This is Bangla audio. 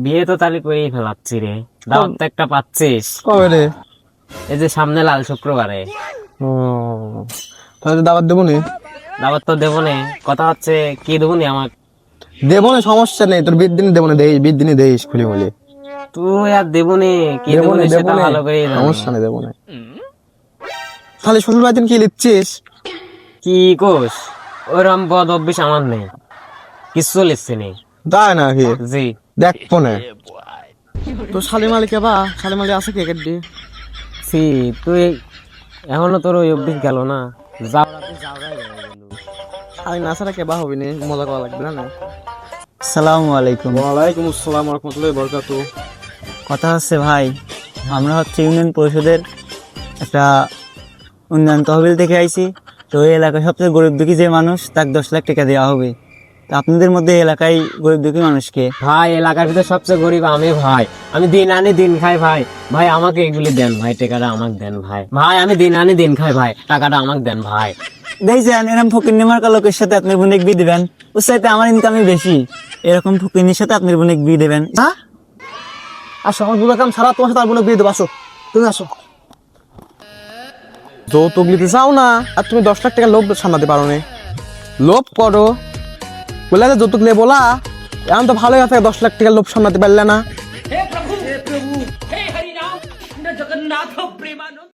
বিয়ে তো তাহলে করেই ফেলাচ্ছি রে। দাওয়াত তো একটা পাচ্ছিস। কবে রে? এই যে সামনে লাল শুক্রবারে। ও, তাহলে দাওয়াত দেবো নি? দাওয়াত তো দেবো নে, কথা হচ্ছে কি দেবো নি আমার। দেবো না, সমস্যা নেই, তোর বিয়ের দিনে দেবো না, দেই বিয়ের দিনে দেইস খুলি বলি। তুই আর দেবো নে, কি দেবো দেবো না, নে দেবো সেটা না, ভালো করে সমস্যা নেই, দেবো না। তাহলে শ্বশুর বাড়িতে কি লিখছিস? কি কোস, ওরম বদ অভ্যেস আমার নেই, কিচ্ছু লিখছি নেই। তাই নাকি? জি। দেখ ফোনে তো শালিমালি কে বা শালিমালি আছে কে কেটে? সি তুই এখনো তোর ওই অভ্যেস গেল না। যাওরাতে যাওরাই রয়ে গেল। শালি না ছাড়া কে বা হবি নি, মজা করা লাগবে না। আসসালামু আলাইকুম। ওয়ালাইকুম আসসালাম ওয়া রাহমাতুল্লাহি ওয়া বারাকাতুহু। কথা হচ্ছে ভাই, আমরা হচ্ছে ইউনিয়ন পরিষদের একটা উন্নয়ন তহবিল থেকে আইছি। তো এই এলাকায় সবচেয়ে গরিব দুঃখী যে মানুষ, তাকে 10 লাখ টাকা দেওয়া হবে। তো আপনাদের মধ্যে এই এলাকায় গরিব দুঃখী মানুষকে ভাই এলাকার ভিতরে সবচেয়ে গরিব আমি ভাই। আমি দিন আনি দিন খাই ভাই। ভাই আমাকে এগুলি দেন ভাই, টাকাটা আমাকে দেন ভাই। ভাই আমি দিন আনি দিন খাই ভাই, টাকাটা আমাকে দেন ভাই। দেখছেন, এরকম ফকির নেমার্কা লোকের সাথে আপনার বোনের বিয়ে দিবেন, ওর সাথে আমার ইনকামই বেশি। এরকম ফকিরনির সাথে আপনার বোনের বিয়ে দেবেন? আসো, আমার বুড়ো কাম সারা তোমার সাথে আর বোনে বিয়ে দেবো, আসো তুমি আসো। যৌতুক নিতে চাও না, আর তুমি 10 লাখ টাকা লোভ সামলাতে পারো না। লোভ করো বলে যৌতুক নেই বলা, এখন তো ভালোই আছে, 10 লাখ টাকা লোভ সামলাতে পারলে না।